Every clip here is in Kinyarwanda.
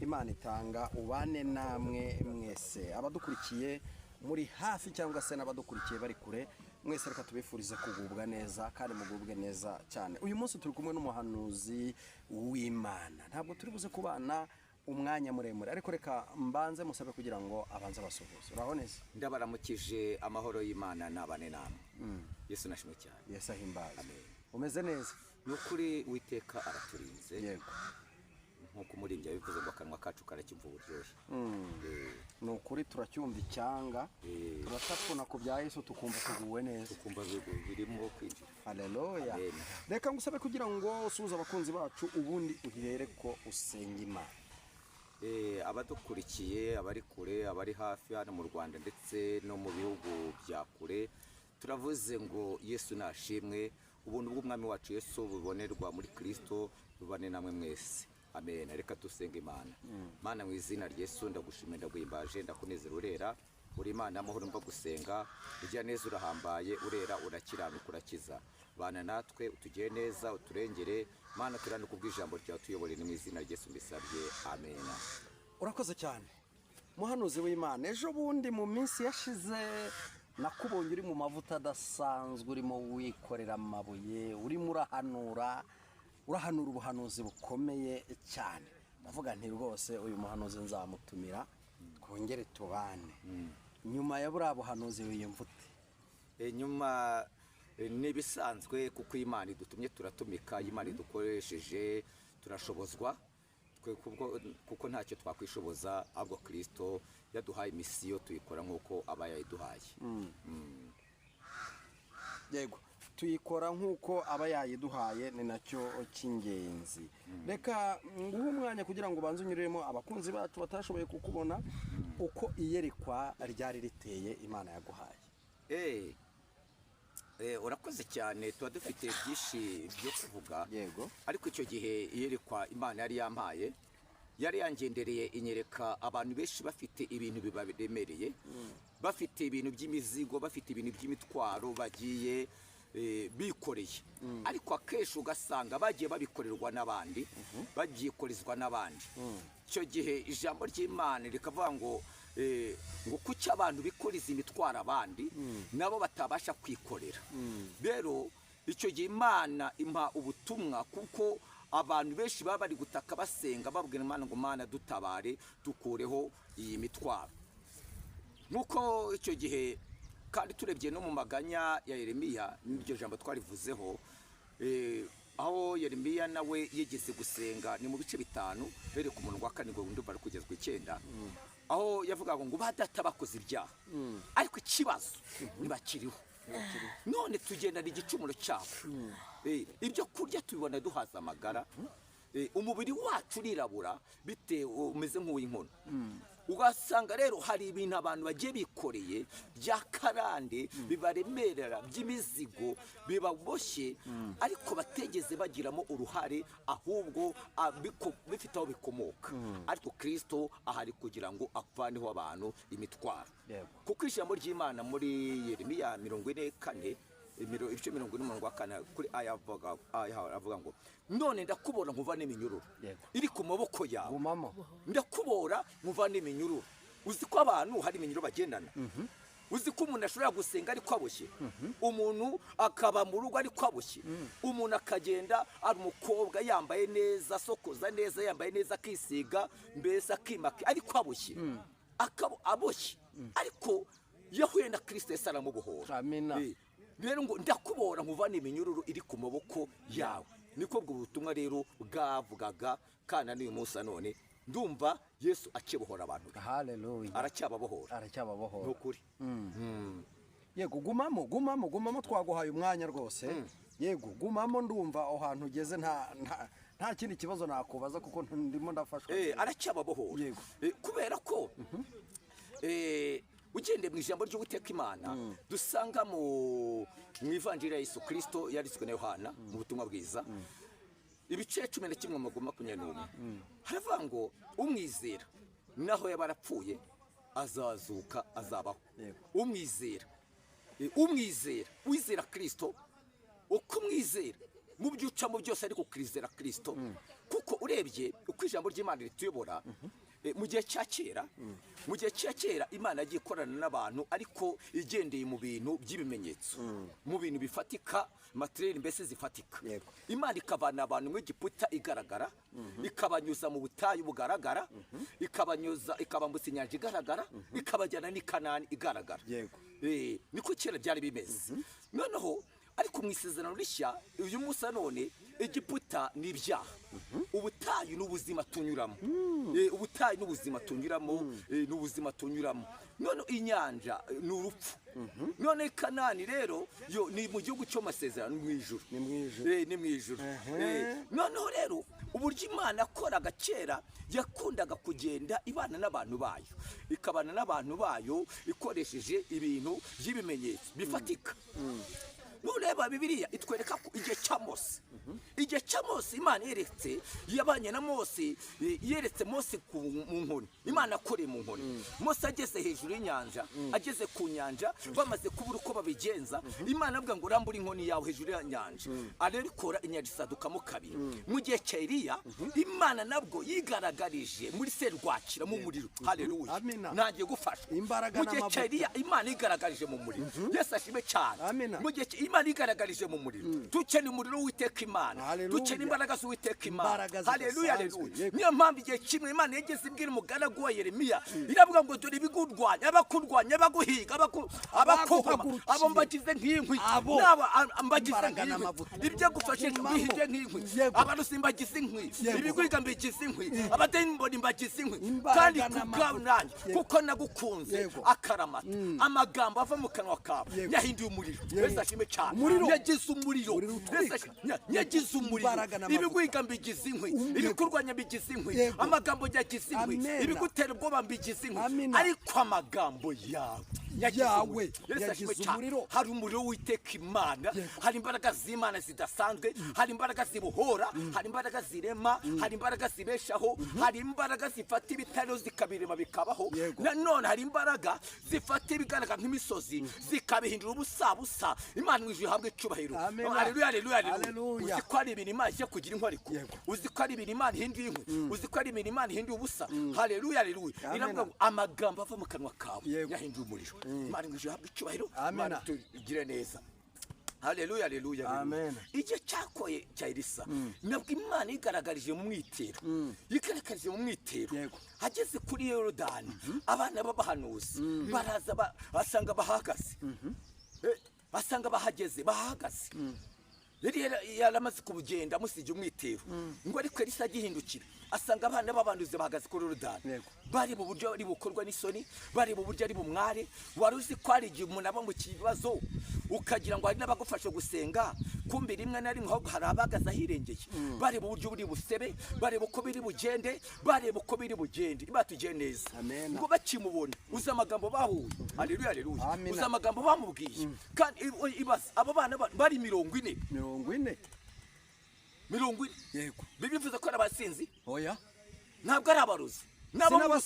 Imana itanga ubane namwe mwese abadukurikiye muri hafi cyangwa se n'abadukurikiye bari kure mwese reka tubifurize kugubwa neza kandi mugubwe neza cyane. Uyu munsi turi kumwe n'umuhanuzi w'Imana, ntabwo turi buze kubana umwanya muremure ariko reka mbanze musabe kugira ngo abanze basuhuze. Uraho neza? Ndabaramukije amahoro y'Imana nabane namwe. Yesu nashimwe cyane. Yesu ahimbaze. Umeze neza? Nukuri Uwiteka araturinze. Yego. Nkuko umuririmbyi yabivuze ngo akanwa kacu karacyumva uburyohe. Nukuri turacyumva icyanga, turatapfuna ku bya Yesu tukumva tuguwe neza. Tukumva birimo kwinjira. Haleluya. Reka ngusabe kugira ngo usuhuze abakunzi bacu ubundi uhere ko usenga Imana. Abadukurikiye abari kure abari hafi hano mu Rwanda ndetse no mu bihugu bya kure turavuze ngo Yesu nashimwe, ubuntu bw'umwami wacu Yesu bubonerwa muri Kristo bubane namwe mwese. Amen. Reka dusenge Imana. Mana mu izina rya Yesu ndagushimira ndaguhimbaje ndakunezera urera uri Imana amahoro mva gusenga ujya neza urahambaye urera urakiranuka urakiza bana natwe utugire neza uturengere Mana turane kubw'ijambo ryawe tuyobore mu izina rya Yesu mbisabye amen. Urakoze cyane muhanuzi w'Imana. Ejo bundi mu minsi yashize nakubonye uri mu mavuta adasanzwe urimo wikorera amabuye urimo urahanura ubuhanuzi bukomeye cyane. Ndavuga nti rwose uyu muhanuzi nzamutumira twongere tubane. Nyuma ya buriya buhanuzi wiyumvute? Nyuma nibisanzwe kuko Imana idutumye turatumika, Imana idukoresheje turashobozwa kuko ntacyo twakwishoboza ahubwo Kristo yaduhaye misiyo tuyikora nkuko aba yayiduhaye. Yego, tuyikora nkuko aba yayiduhaye ni nacyo cy'ingenzi. Reka nguhe umwanya kugira ngo ubanze unyuremo abakunzi bacu batashoboye kukubona uko iyerekwa ryari riteye Imana yaguhaye. Urakoze cyane, tuba dufite byinshi byo kuvuga. Yego. Ariko icyo gihe iyerekwa Imana yari yampaye yari yangendereye inyereka abantu benshi bafite ibintu bibaremereye, bafite ibintu by'imizigo, bafite ibintu by'imitwaro bagiye bikoreye, ariko akenshi ugasanga bagiye babikorerwa n'abandi, babyikorezwa n'abandi. Icyo gihe ijambo ry'Imana rikavuga ngo kuki abantu bikoreza imitwaro abandi nabo batabasha kwikorera. Rero icyo gihe Imana impa ubutumwa kuko abantu benshi baba bari gutaka basenga babwira Imana ngo Mana dutabare dukureho iyi mitwaro. Nkuko icyo gihe kandi turebye no mu maganya ya Yeremiya n'iryo jambo twarivuzeho, aho Yeremiya nawe yigeze gusenga ni mu bice bitanu bere ku muntu wa kane ngo ndumva ari kugezwa 9, aho yavugaga ngo badata bakoze ibyaha ariko ikibazo ntibakiriho. None tugendana igicumuro cyabo, ibyo kurya tubibona duhaza amagara, umubiri wacu urirabura bitewe umeze nk'uw'inkono. Ugasanga rero hari ibintu abantu bagiye bikoreye bya karande bibaremerera by'imizigo bibaboshye, ariko bategeze bagiramo uruhare ahubwo bifite aho bikomoka. Ariko Kristo ahari kugira ngo avaneho abantu imitwaro. Kuko ijambo ry'Imana muri Yeremiya 44 ibice 44 kuri avuga ngo none ndakubora nkuvane iminyururu iri ku maboko yawe, ndakubora nkuvane iminyururu. Uzi ko abantu hari iminyururu bagendana, uzi ko umuntu ashobora gusenga ariko aboshye, umuntu akaba mu rugo ariko aboshye, umuntu akagenda ari umukobwa yambaye neza, sokoza neza, yambaye neza, akisiga mbese akimaka ariko aboshye, aboshye ariko yahuye na Kristo Yesu aramubohora. Amina. Rero ngo ndakubora nkuvane iminyururu iri ku maboko yawe. Niko bwo butumwa rero bwavugaga, kana n'uyu munsi none ndumva Yesu akibohora abantu. Haleluya. Aracyababohora. Nukuri. Yego, gumamo twaguhaye umwanya rwose. Yego, gumamo ndumva aho hantu ugeze nta kindi kibazo nakubaza kuko ndimo ndafashwa. Aracyababohora. Yego. Kubera ko ugende mu ijambo ry'Uwiteka Imana dusanga mu ivanjiri ya Yesu Kristo yaritswe na Yohana mu butumwa bwiza ibice 11:21 haravuga ngo umwizera naho yabarapfuye azazuka azabaho. Umwizera wizera Kristo uko umwizera mu byucamo byose ariko Kristo kuko urebye uko ijambo ry'Imana rituyobora mu gihe cya kera Imana yagiye ikorana n'abantu ariko igendeye mu bintu by'ibimenyetso, mu bintu bifatika, materiel mbese zifatika. Imana ikavana abantu mu Egiputa igaragara, ikabanyuza mu butayu bugaragara, ikabambutsa inyanja igaragara, ikabajyana n'i Kanani igaragara. Niko kera byari bimeze. Noneho ariko mu isezerano rishya uyu munsi none Egiputa ni ibyaha, ubutayu n'ubuzima tunyuramo, ubutayu n'ubuzima tunyuramo, none inyanja ni urupfu, none Kanani rero yo ni mu gihugu cyo masezerano mu ijuru, ni mu ijuru. Noneho rero uburyo Imana akoraga kera yakundaga kugenda ibana n'abantu bayo, ikabana n'abantu bayo ikoresheje ibintu by'ibimenyetso bifatika. Nureba Bibiliya itwereka ko igihe cya Mose Imana yabanye na Mose, yeretse Mose mu nkoni, Imana akoreye mu nkoni. Mose ageze hejuru y'inyanja, ageze ku nyanja, bamaze kubura uko babigenza, Imana avuga ngo rambura inkoni yawe hejuru y'inyanja, arabikora inyanja isadukamo kabiri. Mu gihe cya Eliya Imana nabwo yigaragarije muri serwakira mu muriro. Haleluya, nanjye gufasha. Mu gihe cya Eliya Imana yigaragarije mu muriro. Yesu ashime cyane. Mu gihe Imana igaragarije mu muriro, dukeneye umuriro w'Uwiteka Imana, dukeneye imbaraga z'Uwiteka Imana. Haleluya, haleluya. Niyo mpamvu igihe kimwe Imana yageze ibwira umugaragu wa Yeremiya, iravuga ngo dore ibigurwanya, abakurwanya, abaguhiga, abakuvuma, abo mbagize nk'inkwi, mbagize nk'inkwi, ibyo gufashe bihije nk'inkwi, abarusi mbagize inkwi, ibigwiga mbigize inkwi, abadayimoni mbagize inkwi, kandi kubwawe nanjye kuko nagukunze akaramata, amagambo ava mu kanwa kawe yahinduye umuriro. Yesu ashime cyane. Yagize umuriro, yagize umuriro, ibigwiga mbigize inkwi, ibikurwanya mbigize inkwi, amagambo yagize inkwi, ibigutera ubwoba mbigize inkwi, ariko amagambo yawe yagize umuriro. Hari umuriro w'Uwiteka Imana, hari imbaraga z'Imana zidasanzwe, hari imbaraga zibohora, hari imbaraga zirema, hari imbaraga zibeshaho, hari imbaraga zifata ibitaro zikabirema bikabaho, nanone hari imbaraga zifata ibigaragara nk'imisozi zikabihindura ubusabusa. Imana mu ijuru ihabwe icyubahiro. Haleluya, haleluya, haleluya. Uzi ko ari ibintu Imana ije kugira intwariko, uzi ko ari ibintu Imana ihinduye inkwi, uzi ko ari ibintu Imana ihinduye ubusa. Haleluya, haleluya. Iravuga ngo amagambo ava mu kanwa kawe yahinduye umuriro. Imana mu ijuru ihabwe icyubahiro, Imana tugire neza. Haleluya, haleluya. Igihe cyakoye cya Elisa nabwo Imana igaragarije mu mwitero, igaragarije mu mwitero. Ageze kuri Yorodani abana b'abahanuzi baraza basanga bahagaze, basanga bahageze bahagaze. Yaramaze kubugenda musije umwitero, ngo ariko Elisa agihindukira asanga abana b'abanduze bahagaze kuri Yorodani, bari mu buryo ari bukorwa n'isoni, bari mu buryo ari bumware. Wari uzi ko ari igihe umuntu aba mu kibazo ukagira ngo hari n'abagufasha gusenga, kumbe rimwe na rimwe ahubwo hari abagaza ahirengeye, bareba uburyo buri busebe, bareba uko biri bugende, bareba uko biri bugende. Ibatugire neza ngo bakimubona, uzi amagambo bahuye. Haleluya, haleluya. Uzi amagambo bamubwiye, kandi ibaza abo bana bari 40. Yego. Bibivuze ko arabasinzi? Oya. Ntabwo ari abaruzi. Nabo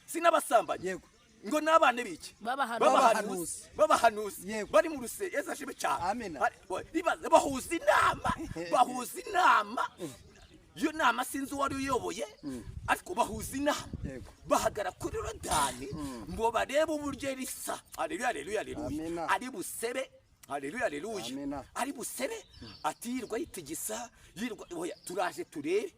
sinabasambanyi. Yego. Ngo nabane biki? Babahanuzi. Bari mu ruse. Yesu ashime cyane. Ibaze bahuza inama. Yo nama sinzi wari uyoboye, ariko bahuza inama. Bahagara kuri Yorodani ngo barebe uburyo Elisa. Haleluya, haleluya, haleluya. Ari busebe. Haleluya, haleluya. Ari busebe atirwa yitigisa, oya turaje turebe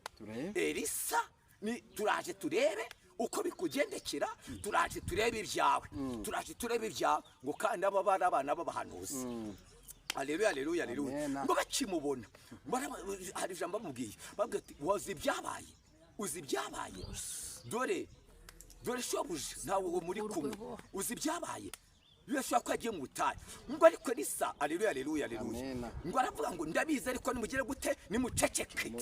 Elisa, ni turaje turebe uko bikugendekera, turaje turebe ibyawe, turaje turebe ibyawe. Ngo kandi aba bana abana b'abahanuzi. Haleluya, haleluya, haleluya. Ngo bakimubona hari ijambo bamubwiye, babwira ati uzi ibyabaye, dore shobuja ntawe muri kumwe, uzi ibyabaye. Yashaka ko agiye mu butayu, ngo ariko Elisa. Haleluya, haleluya, haleluya. Ngo aravuga ngo ndabizi ariko nimugire gute, nimuceceke.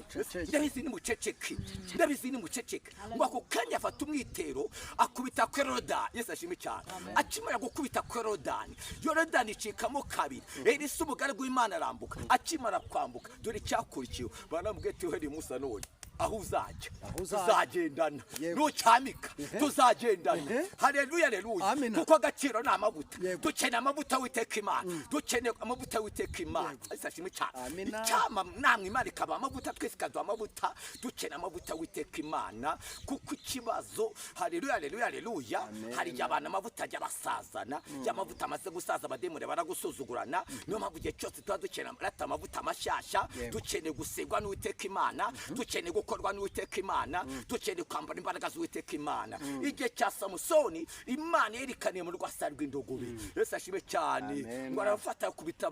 Ndabizi nimuceceke. Ngo ako kanya afata umwitero akubita ku Yorodani. Yesu ashime cyane. Akimara gukubita ku Yorodani icikamo kabiri. Elisa umugaragu w'Imana arambuka. Akimara kwambuka dore cyakurikiye, baramubwiye ati wari Musa none aho uzajya Aho uzajya. tuzagendana Yego. nucyamika tuzagendana haleluya haleluya Amina. kuko agaciro ni amavuta Yego. dukeneye amavuta witeka imana dukeneye amavuta witeka imana isashimwe cyane Amina. icyama namwe imana ikaba amavuta twese ikaduha amavuta dukeneye amavuta witeka imana kuko ikibazo haleluya haleluya haleluya Amen. hari igihe abantu amavuta ajya basazana ya mavuta amaze gusaza abademure baragusuzugurana niyo mpamvu igihe cyose tuba dukeneye amavuta mashyashya Yego. dukeneye gusigwa n'uwiteka imana dukeneye gukorwa n'uwiteka imana dukeneye kwambara imbaraga z'uwiteka imana igihe cya samusoni imana yerekaniye mu rwasa rw'indogobe yesu ashime cyane Amen. ngo arafata kubita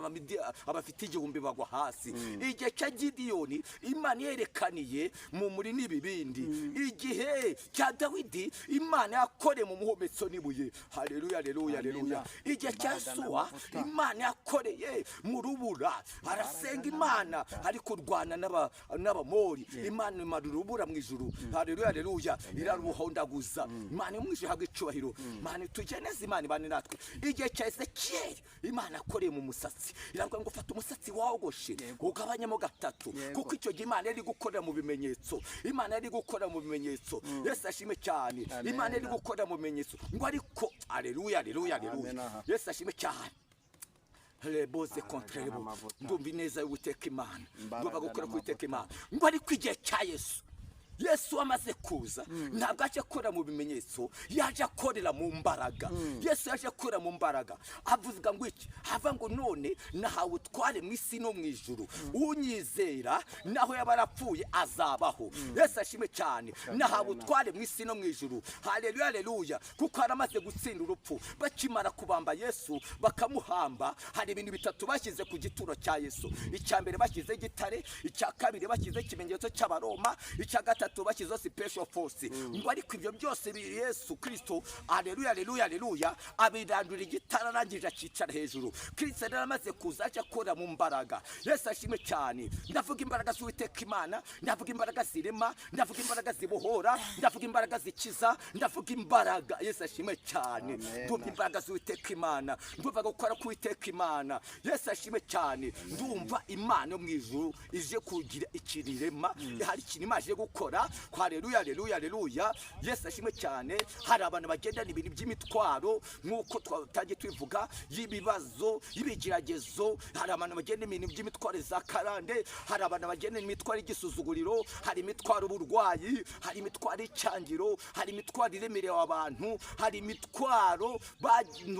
abafite igihumbi bagwa hasi igihe cya gidiyoni imana yerekaniye mu muri n'ibibindi igihe cya dawidi imana yakoreye mu muhometso n'ibuye haleluya haleluya haleluya igihe cya suwa imana yakoreye mu rubura arasenga imana ari kurwana n'abamori imana imara urubura mu ijuru haleluya haleluya iraruhondaguza imana yo mu ijuru habwa icyubahiro imana tugeneze imana ibane natwe igihe cya ezekiyeli imana yakoreye mu musatsi iravuga ngo fata umusatsi wogoshe ugabanyemo gatatu kuko icyo gihe imana yari gukorera mu bimenyetso imana yari gukorera mu bimenyetso yesu ashime cyane imana yari gukorera mu bimenyetso ngo ariko haleluya haleluya haleluya yesu ashime cyane Reboze kontrebo ndumva ineza y'uwiteka imana ndumva gukora kuwiteka imana ngo ariko igihe cya Yesu amaze kuza ntabwo aje akora mu bimenyetso yaje akorera mu mbaraga Yesu yaje akora mu mbaraga avuga ngo iki hava ngo none nahawe utware mu isi no mu ijuru unyizera naho yabarapfuye azabaho Yesu ashime cyane nahawe utware mu isi no mu ijuru haleluya haleluya kuko aramaze gutsinda urupfu bakimara kubamba Yesu bakamuhamba hari ibintu bitatu bashyize ku gituro cya Yesu icya mbere bashyize igitare icya kabiri bashyize ikimenyetso cy'abaroma icya gatatu bashyizeho special force ngo ariko ibyo byose biri Yesu Kristo haleluya haleluya haleluya abirandura igitara arangije akicara hejuru Kristo yaramaze kuza aje akora mu mbaraga Yesu ashime cyane ndavuga imbaraga z'uwiteka imana ndavuga imbaraga zirema ndavuga imbaraga zibohora ndavuga imbaraga zikiza ndavuga imbaraga Yesu ashime cyane ndumva imbaraga z'uwiteka imana ndumva gukora kuwiteka imana Yesu ashime cyane ndumva imana yo mu ijuru ije kugira ikirirema hari ikintu imaje gukora haleluya haleluya haleluya Yesu ashime cyane hari abantu bagendana ibintu by'imitwaro nk'uko twatangiye twivuga y'ibibazo y'ibigeragezo hari abantu bagenda ibintu by'imitwaro za karande hari abantu bagenda imitwaro y'igisuzuguriro hari imitwaro uburwayi hari imitwaro y'icyangiro hari imitwaro iremereye abantu hari imitwaro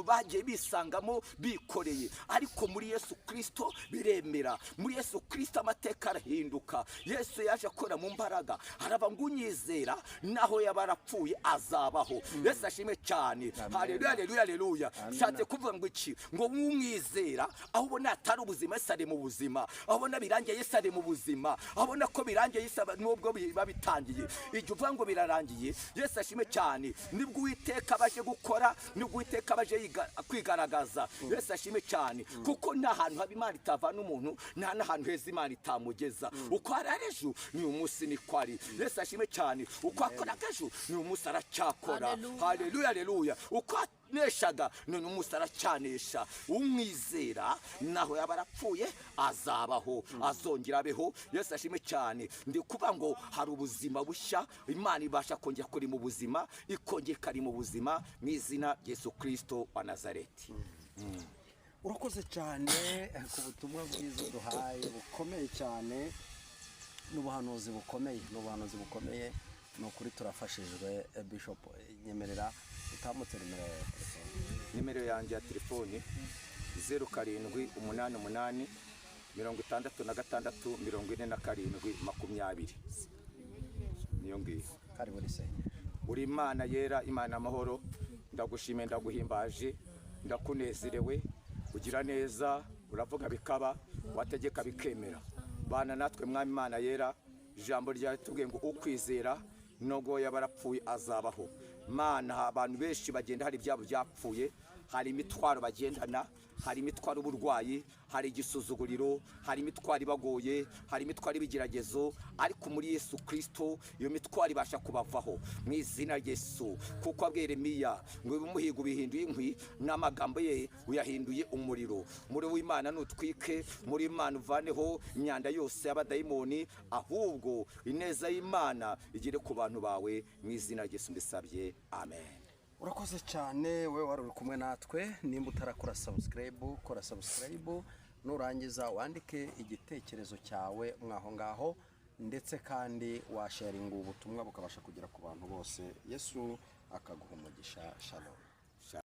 bagiye bisangamo bikoreye ariko muri Yesu Kristo biremera muri Yesu Kristo amateka arahinduka Yesu yaje akora mu mbaraga harava ngo unyizera naho yabarapfuye azabaho Yesu ashime cyane haleluya haleluya haleluya shatse kuvuga ngo iki ngo umwizera aho ubona atari ubuzima Yesu ari mu buzima aho ubona birangiye Yesu ari mu buzima aho ubona ko birangiye Yesu nubwo babitangiye igihe uvuga ngo birarangiye Yesu ashime cyane nibwo Uwiteka baje gukora nibwo Uwiteka baje kwigaragaza Yesu ashime cyane kuko nta hantu haba Imana itavana umuntu nta n'ahantu heza Imana itamugeza uko ari ejo ni umunsi ni kwari Yesu ashime cyane uko akoraga ejo ni umunsi aracyakora haleluya haleluya uko neshaga none umunsi aracyanesha umwizera naho yabarapfuye azabaho azongera abeho Yesu ashime cyane ndi kuba ngo hari ubuzima bushya Imana ibasha kongera kuri mu buzima ikongera kari mu buzima mu izina Yesu Kristo wa Nazareti urakoze cyane ku butumwa bwiza duhaye bukomeye cyane n'ubuhanuzi bukomeye ni ukuri turafashijwe Bishop nyemerera utamutse nimero yanjye ya telefone 0788 66 47 20 niyo ngiyo kari buri se uri Imana yera Imana amahoro ndagushimiye ndaguhimbaje ndakunezerewe ugira neza uravuga bikaba wategeka bikemera bana natwe mwami Imana yera ijambo rya tubwiye ngo ukwizera nogo yabarapfuye azabaho Mana abantu benshi bagenda hari ibyabo byapfuye hari imitwaro bagendana, hari imitwaro y'uburwayi, hari igisuzuguriro, hari imitwaro ibagoye, hari imitwaro y'ibigeragezo, ariko muri Yesu Kristo iyo mitwaro ibasha kubavaho mu izina rya Yesu. Kuko abwiye Yeremiya ngo umuhigo bihinduye inkwi n'amagambo ye uyahinduye umuriro. Muri w'Imana nutwike, muri Imana uvaneho imyanda yose y'abadayimoni, ahubwo ineza y'Imana igire ku bantu bawe mu izina rya Yesu mbisabye, amen. Urakoze cyane we wari uri kumwe natwe. Nimba utarakora subscribe, kora subscribe, nurangiza wandike igitekerezo cyawe mwaho ngaho, ndetse kandi washaringa ubutumwa bukabasha kugera ku bantu bose. Yesu akaguha umugisha. Shalom.